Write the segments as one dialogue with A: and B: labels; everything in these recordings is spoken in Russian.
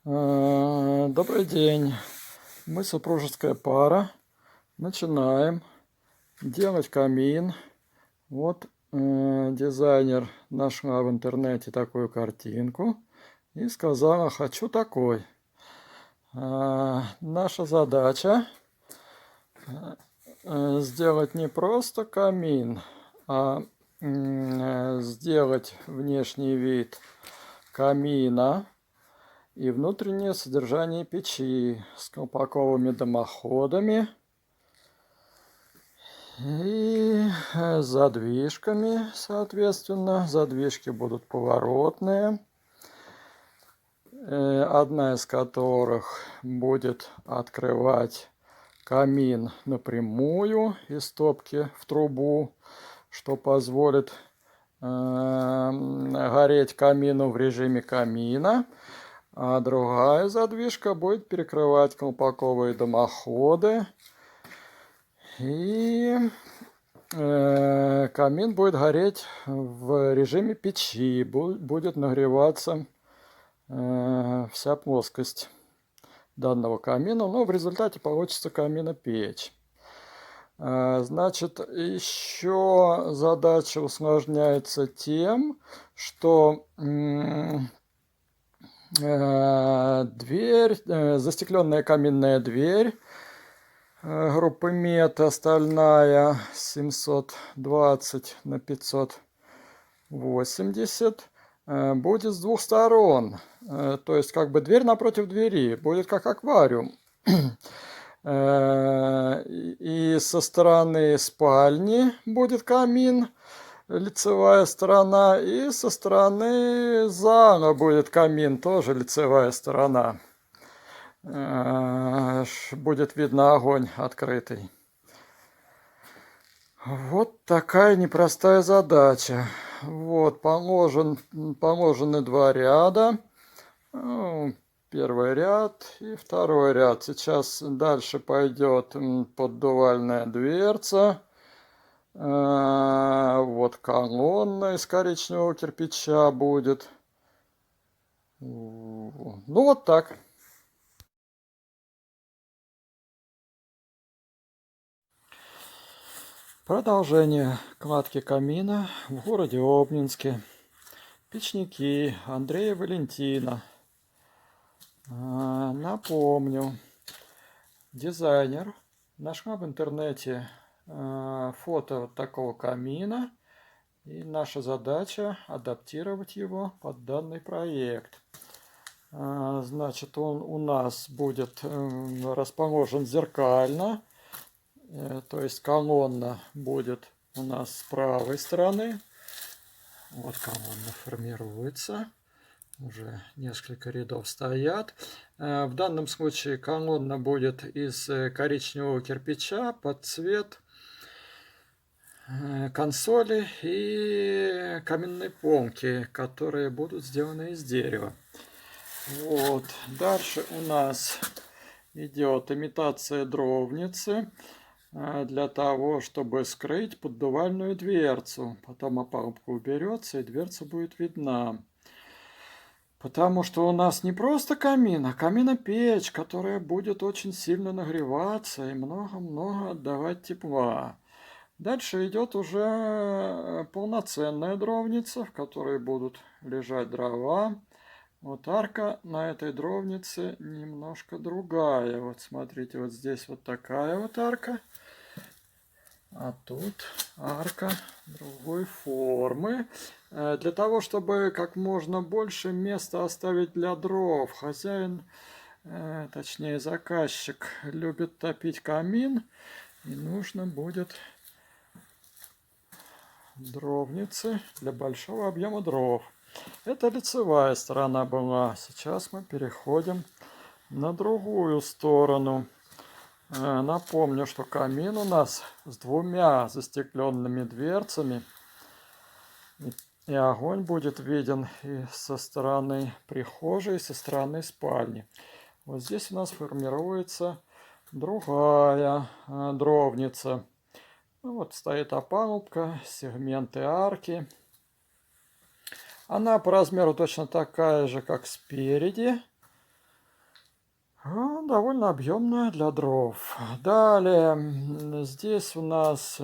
A: Добрый день. Мы супружеская пара. Начинаем делать камин. Вот дизайнер нашла в интернете такую картинку и сказала: хочу такой. Наша задача сделать не просто камин, а сделать внешний вид камина и внутреннее содержание печи с колпаковыми дымоходами и задвижками, соответственно. Задвижки будут поворотные, одна из которых будет открывать камин напрямую из топки в трубу, что позволит гореть камину в режиме камина. А другая задвижка будет перекрывать колпаковые дымоходы. И камин будет гореть в режиме печи. Будет нагреваться вся плоскость данного камина. Но в результате получится каминопечь. Значит, еще задача усложняется тем, что дверь, застекленная каминная дверь группы Мета, стальная, 720 на 580, будет с двух сторон. То есть как бы дверь напротив двери, будет как аквариум. И со стороны спальни будет камин, лицевая сторона, и со стороны зала будет камин, тоже лицевая сторона. Будет видно огонь открытый. Вот такая непростая задача. Вот, положены два ряда. Первый ряд и второй ряд. Сейчас дальше пойдет поддувальная дверца. Вот колонна из коричневого кирпича будет. Ну вот так. Продолжение кладки камина в городе Обнинске. Печники Андрея и Валентина. Напомню, дизайнер нашла в интернете фото вот такого камина, и наша задача адаптировать его под данный проект. Значит, он у нас будет расположен зеркально, то есть колонна будет у нас с правой стороны. Вот колонна формируется. Уже несколько рядов стоят. В данном случае колонна будет из коричневого кирпича под цвет консоли и каменной полки, которые будут сделаны из дерева. Вот. Дальше у нас идет имитация дровницы для того, чтобы скрыть поддувальную дверцу. Потом опалубка уберется, и дверца будет видна. Потому что у нас не просто камин, а каминопечь, которая будет очень сильно нагреваться и много-много отдавать тепла. Дальше идет уже полноценная дровница, в которой будут лежать дрова. Вот арка на этой дровнице немножко другая. Вот смотрите, вот здесь вот такая вот арка. А тут арка другой формы. Для того, чтобы как можно больше места оставить для дров, хозяин, точнее заказчик, любит топить камин, и нужно будет дровницы для большого объема дров. Это лицевая сторона была. Сейчас мы переходим на другую сторону. Напомню, что камин у нас с двумя застекленными дверцами. И огонь будет виден и со стороны прихожей, и со стороны спальни. Вот здесь у нас формируется другая дровница. Ну, вот стоит опалубка, сегменты арки. Она по размеру точно такая же, как спереди. Довольно объемная для дров. Далее, здесь у нас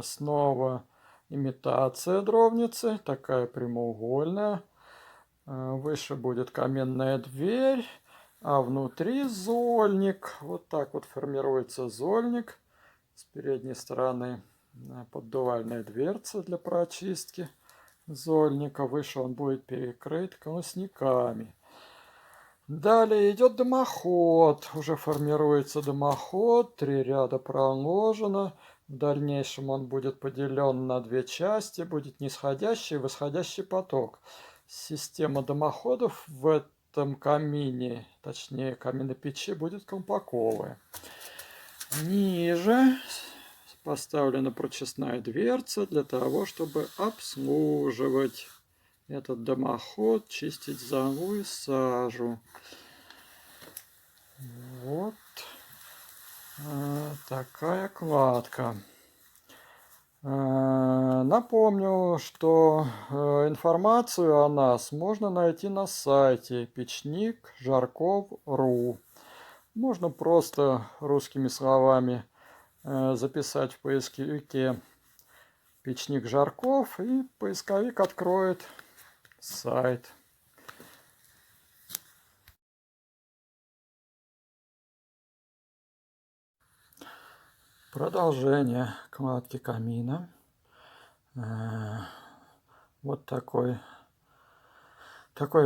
A: снова имитация дровницы, такая прямоугольная. Выше будет каменная дверь, а внутри зольник. Вот так вот формируется зольник. С передней стороны поддувальная дверца для прочистки зольника. Выше он будет перекрыт конусниками. Далее идет дымоход. Уже формируется дымоход. 3 ряда проложено. В дальнейшем он будет поделен на 2 части. Будет нисходящий и восходящий поток. Система дымоходов в этом камине, точнее каменной печи, будет колпаковая. Ниже поставлена прочистная дверца для того, чтобы обслуживать этот дымоход, чистить золу и сажу. Вот такая кладка. Напомню, что информацию о нас можно найти на сайте печник.жарков.ру. Можно просто русскими словами записать в поисковике «Печник Жарков», и поисковик откроет сайт. Продолжение кладки камина. Вот такое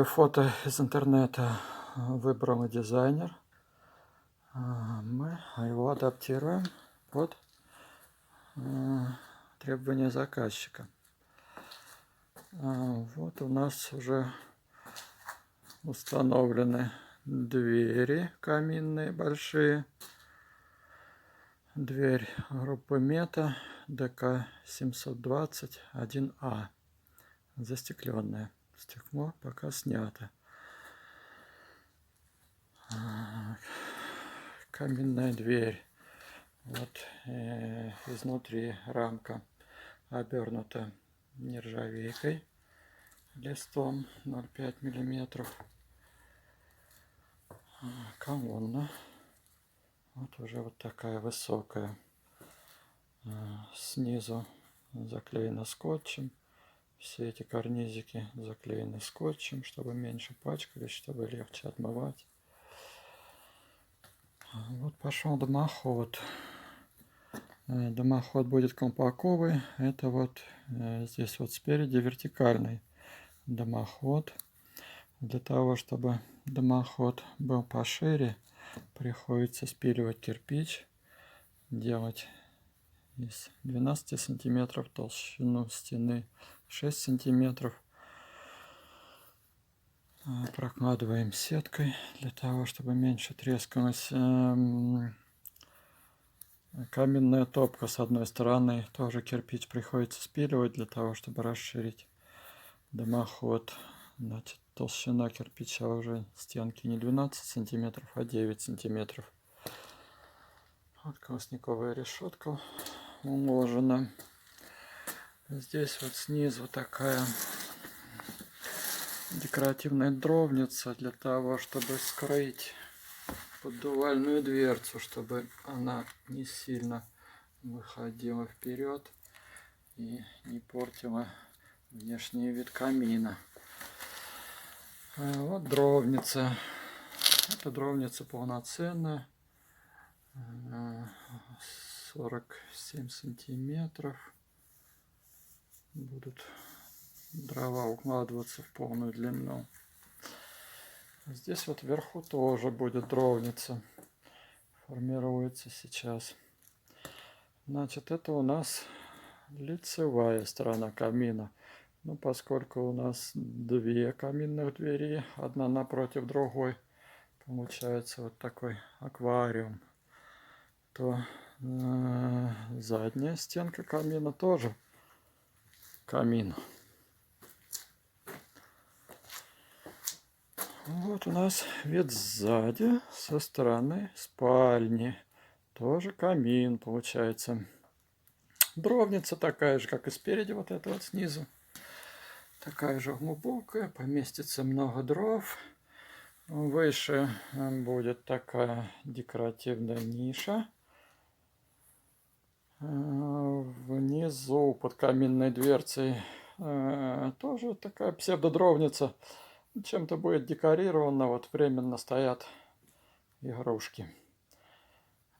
A: фото из интернета выбрал дизайнер. Мы его адаптируем под требования заказчика. Вот у нас уже установлены двери каминные большие. Дверь группы Мета ДК 720 1А. Застекленное. Стекло пока снято. Каминная дверь. Вот изнутри рамка обернута нержавейкой листом 0,5 мм. Колонна. Вот уже вот такая высокая. Снизу заклеена скотчем. Все эти карнизики заклеены скотчем, чтобы меньше пачкались, чтобы легче отмывать. Вот пошел дымоход. Дымоход будет колпаковый. Это вот здесь вот спереди вертикальный дымоход. Для того, чтобы дымоход был пошире, приходится спиливать кирпич, делать из 12 сантиметров толщину стены 6 сантиметров. Прокладываем сеткой для того, чтобы меньше трескалась каменная топка с одной стороны. Тоже кирпич приходится спиливать для того, чтобы расширить дымоход. Значит, толщина кирпича уже стенки не 12 сантиметров, а 9 сантиметров. Вот колосниковая решетка уложена. Здесь вот снизу такая декоративная дровница для того, чтобы скрыть поддувальную дверцу, чтобы она не сильно выходила вперед и не портила внешний вид камина. Вот дровница. Это дровница полноценная. 47 сантиметров. Будут дрова укладываться в полную длину. Здесь вот вверху тоже будет дровница. Формируется сейчас. Значит, это у нас лицевая сторона камина. Ну, поскольку у нас 2 каминных двери, одна напротив другой, получается вот такой аквариум, то задняя стенка камина тоже камин. Вот у нас вид сзади, со стороны спальни. Тоже камин получается. Дровница такая же, как и спереди, вот это вот снизу. Такая же глубокая, поместится много дров. Выше будет такая декоративная ниша. Внизу под каминной дверцей тоже такая псевдодровница. Чем-то будет декорировано, вот временно стоят игрушки.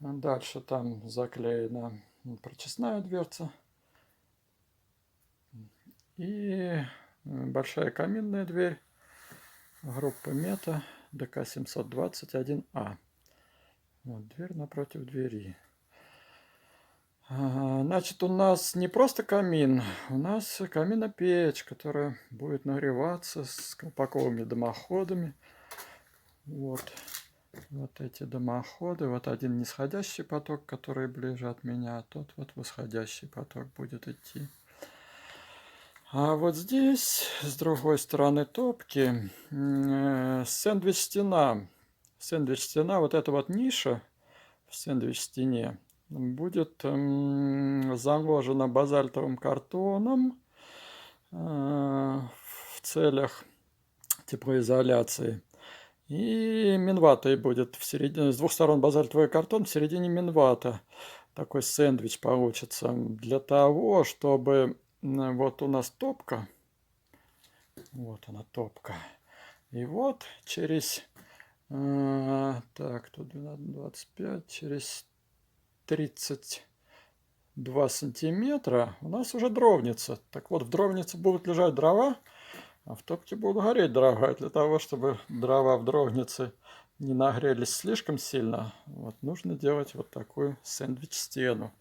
A: Дальше там заклеена прочистная дверца. И большая каминная дверь группы Мета ДК-721А. Вот дверь напротив двери. Значит, у нас не просто камин, у нас каминопечь, которая будет нагреваться с колпаковыми дымоходами. Вот эти дымоходы. Вот один нисходящий поток, который ближе от меня, а тот вот восходящий поток будет идти. А вот здесь, с другой стороны топки, сэндвич-стена. Сэндвич-стена, вот эта вот ниша в сэндвич-стене будет заложена базальтовым картоном в целях теплоизоляции. И минватой будет в середине, с двух сторон базальтовый картон, в середине минвата. Такой сэндвич получится. Для того, чтобы вот у нас топка. Вот она топка. И вот через, так, тут 25, через 32 сантиметра у нас уже дровница. Так вот, в дровнице будут лежать дрова, а в топке будут гореть дрова. Для того, чтобы дрова в дровнице не нагрелись слишком сильно, вот, нужно делать вот такую сэндвич-стену,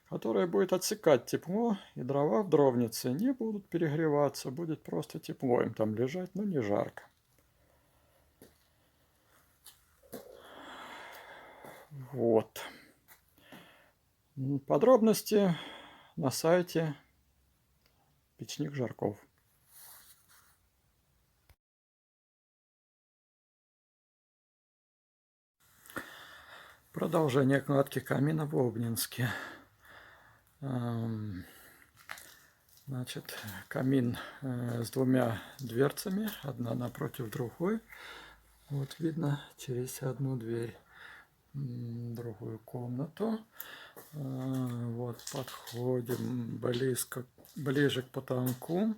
A: которая будет отсекать тепло, и дрова в дровнице не будут перегреваться, будет просто тепло им там лежать, но не жарко. Вот. Подробности на сайте Печник Жарков. Продолжение кладки камина в Обнинске. Значит, камин с двумя дверцами, одна напротив другой. Вот видно через одну дверь другую комнату. Вот подходим ближе к потолку.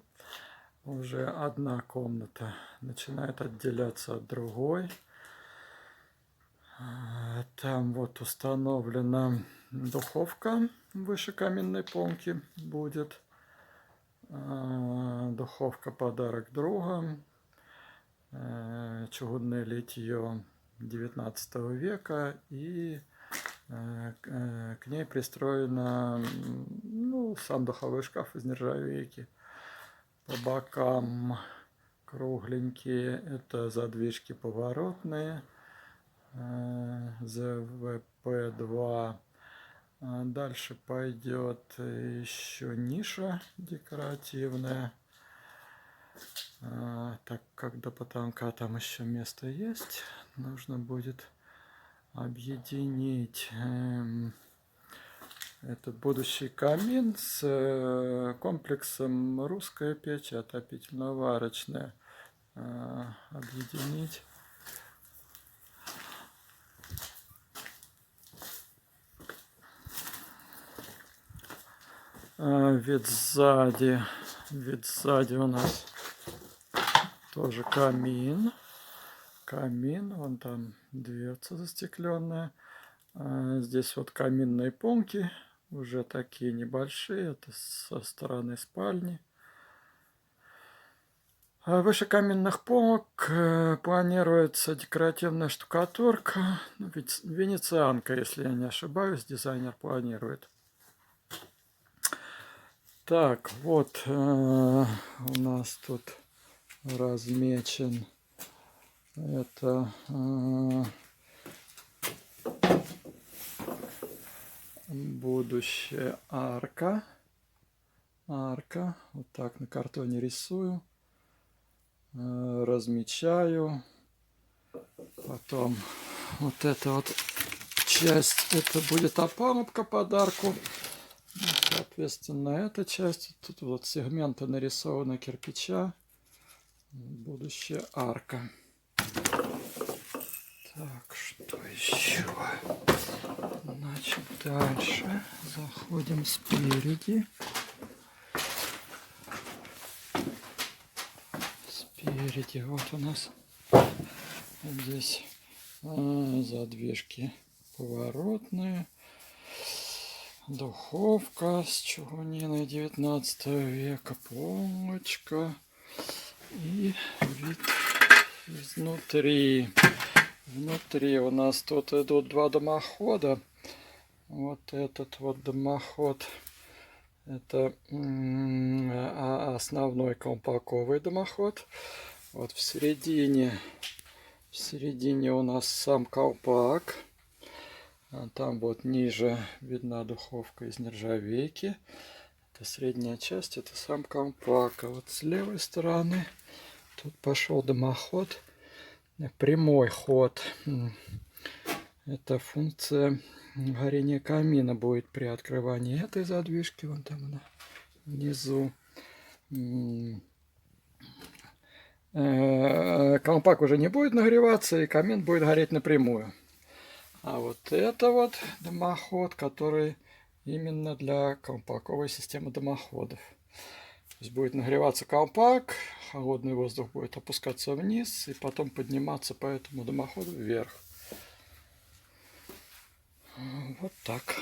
A: Уже одна комната начинает отделяться от другой. Там вот установлена духовка выше каминной полки будет. Духовка подарок друга. Чугунное литье 19 века. И к ней пристроена, ну, сам духовой шкаф из нержавейки. По бокам кругленькие, это задвижки поворотные. ЗВП-2. Дальше пойдет еще ниша декоративная. Так как до потолка там еще место есть, нужно будет объединить этот будущий камин с комплексом русская печь отопительно-варочная. Объединить. Вид сзади у нас тоже камин. Вон там дверца застекленная. Здесь вот каминные полки, уже такие небольшие, это со стороны спальни. Выше каминных полок планируется декоративная штукатурка, ну, венецианка, если я не ошибаюсь, дизайнер планирует. Так, вот у нас тут размечен это будущая арка. Вот так на картоне рисую, размечаю. Потом вот эта вот часть, это будет опалубка подарку. Соответственно, эта часть, тут вот сегменты нарисованы кирпича, будущая арка. Так, что еще? Значит, дальше заходим спереди. Спереди вот у нас здесь задвижки поворотные. Духовка с чугунины 19 века, полочка и вид изнутри. Внутри у нас тут идут два дымохода. Вот этот вот дымоход, это основной колпаковый дымоход. Вот в середине у нас сам колпак. А там вот ниже видна духовка из нержавейки. Это средняя часть, это сам колпак. А вот с левой стороны тут пошел дымоход. Прямой ход. Это функция горения камина будет при открывании этой задвижки. Вон там она внизу. Колпак уже не будет нагреваться, и камин будет гореть напрямую. А вот это вот дымоход, который именно для колпаковой системы дымоходов. То есть будет нагреваться колпак, холодный воздух будет опускаться вниз и потом подниматься по этому дымоходу вверх. Вот так.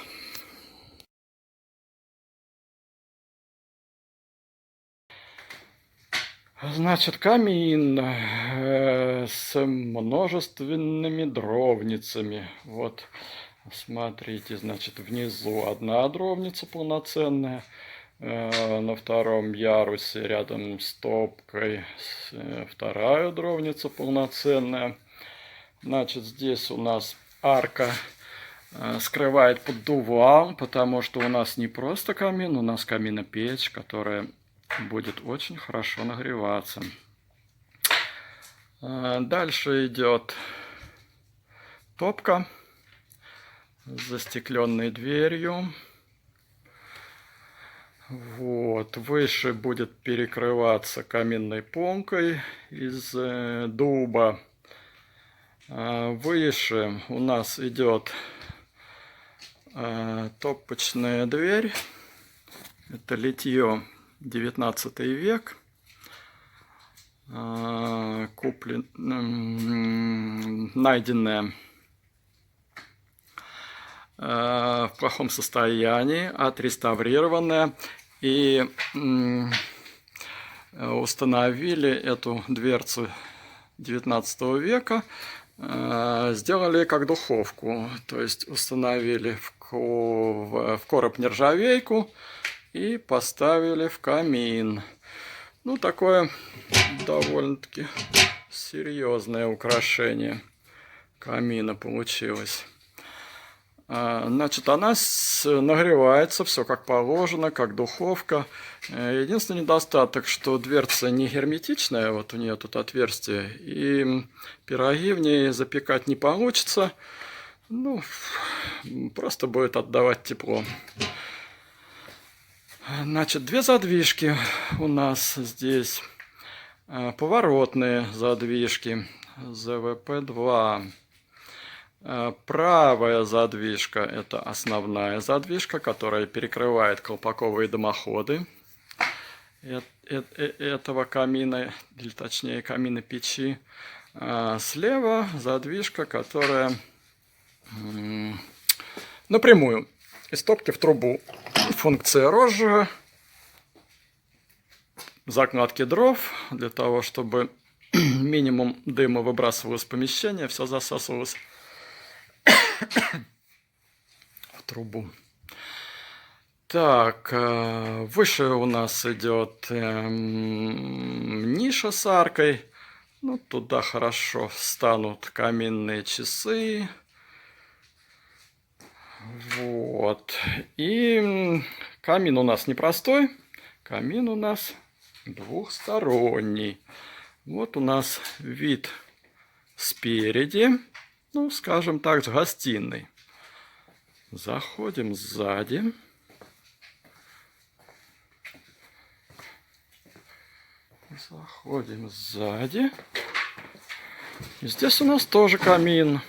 A: Значит, камин с множественными дровницами. Вот, смотрите, значит, внизу одна дровница полноценная. На втором ярусе рядом с топкой вторая дровница полноценная. Значит, здесь у нас арка скрывает поддувал, потому что у нас не просто камин, у нас каминопечь, которая будет очень хорошо нагреваться. Дальше идет топка с застекленной дверью. Вот, выше будет перекрываться каминной полкой из дуба. Выше у нас идет топочная дверь. Это литье 19 век. Найденное в плохом состоянии, отреставрированное. И установили эту дверцу 19 века, сделали как духовку. То есть установили в короб нержавейку и поставили в камин. Ну, такое довольно-таки серьезное украшение камина получилось. Значит, она нагревается, все как положено, как духовка. Единственный недостаток, что дверца не герметичная, вот у нее тут отверстие, и пироги в ней запекать не получится. Ну, просто будет отдавать тепло. Значит, две задвижки у нас здесь. Поворотные задвижки ЗВП-2. Правая задвижка — это основная задвижка, которая перекрывает колпаковые дымоходы этого камина, или точнее камина печи. Слева задвижка, которая напрямую из топки в трубу. Функция розжига, закладки дров, для того, чтобы минимум дыма выбрасывалось в помещение, все засасывалось в трубу. Так, выше у нас идет ниша с аркой. Ну, туда хорошо встанут каминные часы. Вот. И камин у нас непростой. Камин у нас двухсторонний. Вот у нас вид спереди. Ну, скажем так, с гостиной. Заходим сзади. Заходим сзади. И здесь у нас тоже камин.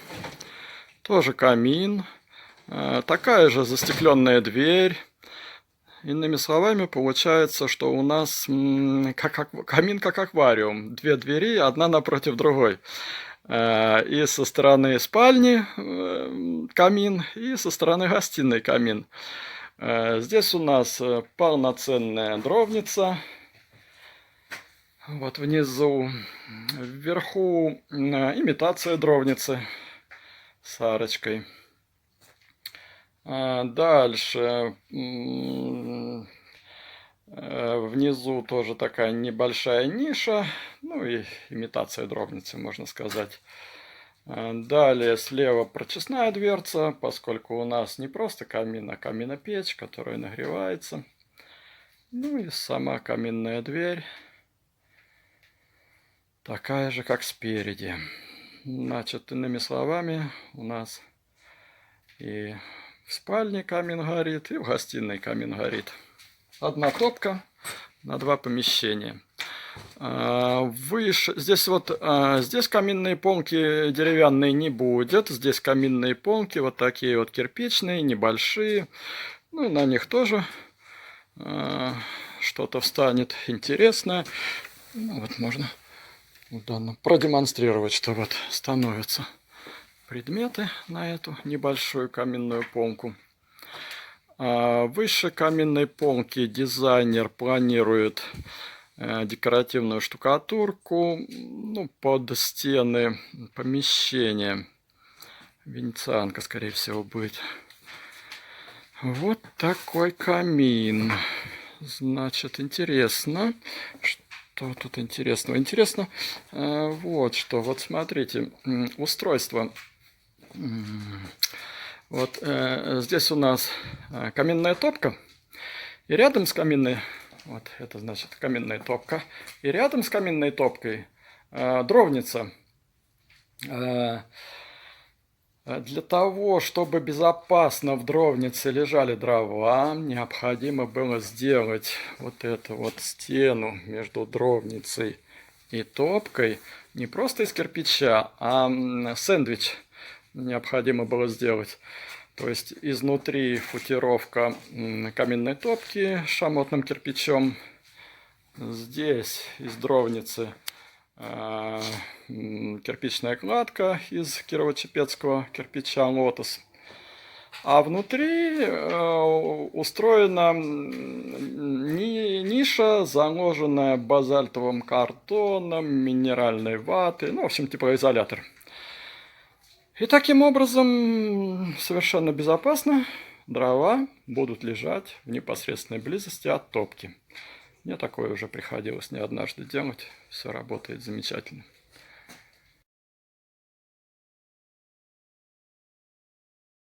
A: Тоже камин. Такая же застекленная дверь. Иными словами, получается, что у нас камин как аквариум. Две двери, одна напротив другой. И со стороны спальни камин, и со стороны гостиной камин. Здесь у нас полноценная дровница. Вот внизу. Вверху имитация дровницы с арочкой. Дальше внизу тоже такая небольшая ниша, ну и имитация дровницы, можно сказать. Далее слева прочистная дверца, поскольку у нас не просто камин, а каминопечь, которая нагревается. Ну и сама каминная дверь такая же, как спереди. Значит, иными словами, у нас и в спальне камин горит, и в гостиной камин горит. Одна топка на два помещения. Выше, здесь вот, здесь каминные полки деревянные не будет. Здесь каминные полки вот такие вот кирпичные, небольшие. Ну и на них тоже что-то встанет интересное. Ну, вот можно продемонстрировать, что вот становятся предметы на эту небольшую каминную полку. Выше каминной полки дизайнер планирует декоративную штукатурку, ну, под стены помещения. Венецианка, скорее всего, будет. Вот такой камин. Значит, интересно. Что тут интересного? Интересно, вот что. Вот смотрите, устройство. Вот здесь у нас каминная топка. И рядом с каминной... Вот это значит каминная топка. И рядом с каминной топкой дровница. Для того, чтобы безопасно в дровнице лежали дрова, необходимо было сделать вот эту вот стену между дровницей и топкой. Не просто из кирпича, а сэндвич необходимо было сделать. То есть изнутри футировка каминной топки с шамотным кирпичом. Здесь из дровницы кирпичная кладка из кирово-чепецкого кирпича «Лотос». А внутри устроена ниша, заложенная базальтовым картоном, минеральной ватой, ну, в общем, типа изолятор. И таким образом совершенно безопасно дрова будут лежать в непосредственной близости от топки. Мне такое уже приходилось не однажды делать. Все работает замечательно.